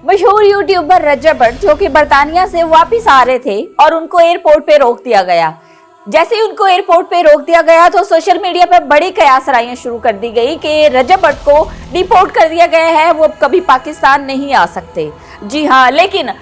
मशहूर यूट्यूबर रजब भट्ट जो कि बर्तानिया से वापस आ रहे थे और उनको एयरपोर्ट पे रोक दिया गया। जैसे ही उनको एयरपोर्ट पे रोक दिया गया तो सोशल मीडिया पर बड़ी कयासराइयां शुरू कर दी गई कि रजब भट्ट को डिपोर्ट कर दिया गया है, वो कभी पाकिस्तान नहीं आ सकते। जी हाँ, लेकिन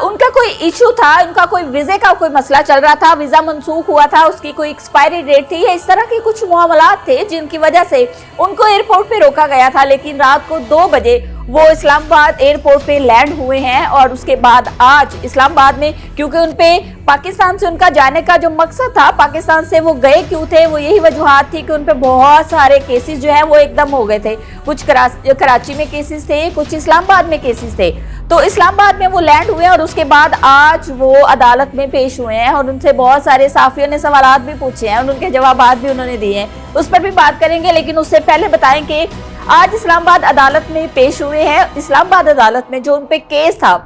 उनका कोई इशू था, उनका कोई वीजे का कोई मसला चल रहा था, वीजा मनसूख हुआ था, उसकी कोई एक्सपायरी डेट थी, इस तरह के कुछ मामलात थे जिनकी वजह से उनको एयरपोर्ट पे रोका गया था। लेकिन रात को 2 बजे वो इस्लामाबाद एयरपोर्ट पे लैंड हुए हैं और उसके बाद आज इस्लामाबाद में, क्योंकि उनपे पाकिस्तान से उनका जाने का जो मकसद था, पाकिस्तान से वो गए क्यों थे, वो यही वजूहात थी कि उनपे बहुत सारे केसेस जो है वो एकदम हो गए थे। कुछ कराची में केसेस थे, कुछ इस्लामाबाद में केसेस थे। तो इस्लामाबाद में वो लैंड हुए और उसके बाद आज वो अदालत में पेश हुए हैं और उनसे बहुत सारे साफियों ने सवालात भी पूछे हैं और उनके जवाबात भी उन्होंने दिए हैं, उस पर भी बात करेंगे। लेकिन उससे पहले बताएं कि आज इस्लामाबाद अदालत में पेश हुए हैं। इस्लामाबाद अदालत में जो उनपे केस था,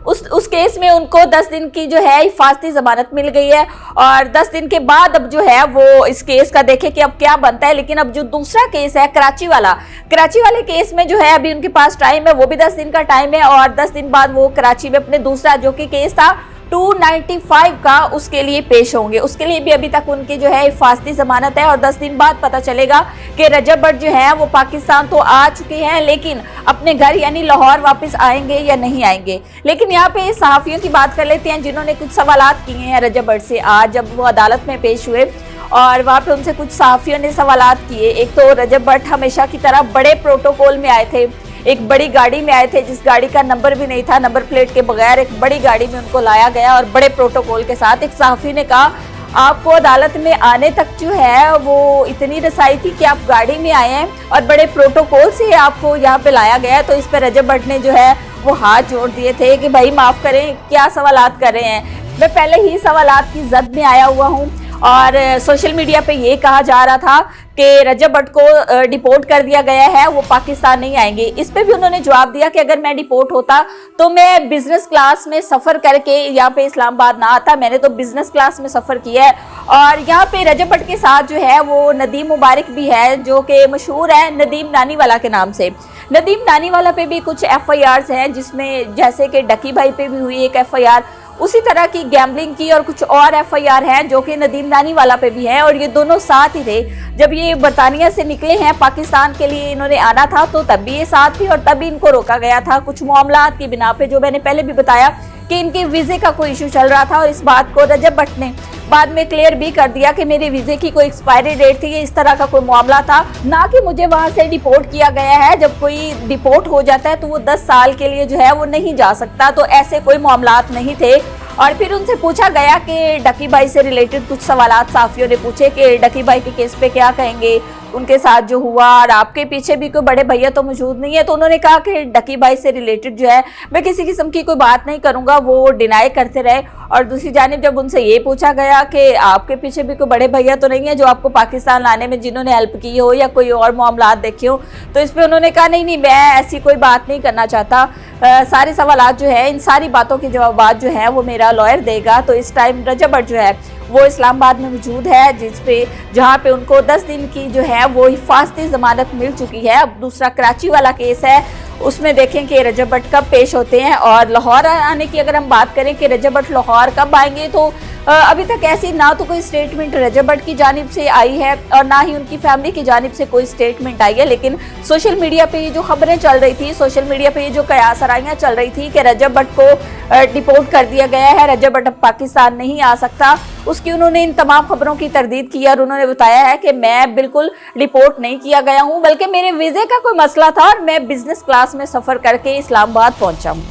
उस केस में उनको 10 दिन की जो है हिफाजती जमानत मिल गई है और 10 दिन के बाद अब जो है वो इस केस का देखें कि अब क्या बनता है। लेकिन अब जो दूसरा केस है कराची वाले केस में जो है अभी उनके पास टाइम है, वो भी 10 दिन का टाइम है और 10 दिन बाद वो कराची में अपने दूसरा जो कि केस था 295 का, उसके लिए पेश होंगे। उसके लिए भी अभी तक उनकी जो है हिफाजती जमानत है और 10 दिन बाद पता चलेगा कि रजब भट्ट जो है वो पाकिस्तान तो आ चुके हैं, लेकिन अपने घर यानी लाहौर वापस आएंगे या नहीं आएंगे। लेकिन यहाँ पे सहाफियों की बात कर लेते हैं जिन्होंने कुछ सवालात किए हैं रजब भट्ट से। आज जब वो अदालत में पेश हुए और वहाँ पे उनसे कुछ सहाफियों ने सवालात किए। एक तो रजब भट्ट हमेशा की तरह बड़े प्रोटोकॉल में आए थे, एक बड़ी गाड़ी में आए थे जिस गाड़ी का नंबर भी नहीं था, नंबर प्लेट के बगैर एक बड़ी गाड़ी में उनको लाया गया और बड़े प्रोटोकॉल के साथ। एक सहाफी ने कहा आपको अदालत में आने तक जो है वो इतनी रसाई थी कि आप गाड़ी में आए हैं और बड़े प्रोटोकॉल से आपको यहाँ पे लाया गया। तो इस पर रजब भट्ट ने जो है वो हाथ जोड़ दिए थे कि भाई माफ करें, क्या सवालात कर रहे हैं, मैं पहले ही सवालात की जद में आया हुआ हूँ। और सोशल मीडिया पे ये कहा जा रहा था कि रजब भट्ट को डिपोर्ट कर दिया गया है, वो पाकिस्तान नहीं आएंगे। इस पे भी उन्होंने जवाब दिया कि अगर मैं डिपोर्ट होता तो मैं बिजनेस क्लास में सफ़र करके यहाँ पे इस्लामाबाद ना आता, मैंने तो बिजनेस क्लास में सफ़र किया है। और यहाँ पे रजब भट्ट के साथ जो है वो नदीम मुबारक भी है जो कि मशहूर है नदीम नानीवाला के नाम से। नदीम नानीवाला पे भी कुछ FIRs हैं, जिसमें जैसे कि डकी भाई पे भी हुई एक FIR, उसी तरह की गैम्बलिंग की और कुछ और FIR हैं जो कि नदीम नानीवाला पे भी है। और ये दोनों साथ ही थे जब ये बर्तानिया से निकले हैं, पाकिस्तान के लिए इन्होंने आना था तो तब भी ये साथ थी और तभी इनको रोका गया था कुछ मामलात की बिना पे, जो मैंने पहले भी बताया कि इनके वीजे का कोई इशू चल रहा था। और इस बात को रजब भट्ट ने बाद में क्लियर भी कर दिया कि मेरे वीजे की कोई एक्सपायरी डेट थी, इस तरह का कोई मामला था, ना कि मुझे वहां से डिपोर्ट किया गया है। जब कोई डिपोर्ट हो जाता है तो वो 10 साल के लिए जो है वो नहीं जा सकता, तो ऐसे कोई मामलात नहीं थे। और फिर उनसे पूछा गया कि डकी भाई से रिलेटेड कुछ सवालात साफियों ने पूछे कि डकी भाई के केस पे क्या कहेंगे, उनके साथ जो हुआ, और आपके पीछे भी कोई बड़े भैया तो मौजूद नहीं है। तो उन्होंने कहा कि डकी भाई से रिलेटेड जो है मैं किसी किस्म की कोई बात नहीं करूंगा, वो डिनाई करते रहे। और दूसरी जानिब जब उनसे ये पूछा गया कि आपके पीछे भी कोई बड़े भैया तो नहीं है जो आपको पाकिस्तान लाने में जिन्होंने हेल्प की हो या कोई और मामलात देखे हो, तो इस पर उन्होंने कहा नहीं मैं ऐसी कोई बात नहीं करना चाहता। सारे सवालात जो है, इन सारी बातों के जवाब जो है वो मेरा लॉयर देगा। तो इस टाइम रजब भट्ट जो है वो इस्लामाबाद में मौजूद है, जहाँ पे उनको 10 दिन की जो है वो हिफाजती जमानत मिल चुकी है। अब दूसरा कराची वाला केस है, उसमें देखें कि रजब भट्ट कब पेश होते हैं। और लाहौर आने की अगर हम बात करें कि रजब भट्ट लाहौर कब आएंगे, तो अभी तक ऐसी ना तो कोई स्टेटमेंट रजब भट्ट की जानिब से आई है और ना ही उनकी फैमिली की जानिब से कोई स्टेटमेंट आई है। लेकिन सोशल मीडिया पे ये जो खबरें चल रही थी, सोशल मीडिया पे ये जो कयासराइयां चल रही थी कि रजब भट्ट को डिपोर्ट कर दिया गया है, रजब भट्ट पाकिस्तान नहीं आ सकता, उसकी उन्होंने इन तमाम खबरों की तरदीद की और उन्होंने बताया है कि मैं बिल्कुल डिपोर्ट नहीं किया गया हूँ, बल्कि मेरे वीजे का कोई मसला था और मैं बिजनेस क्लास में सफ़र करके इस्लामाबाद पहुंचा हूँ।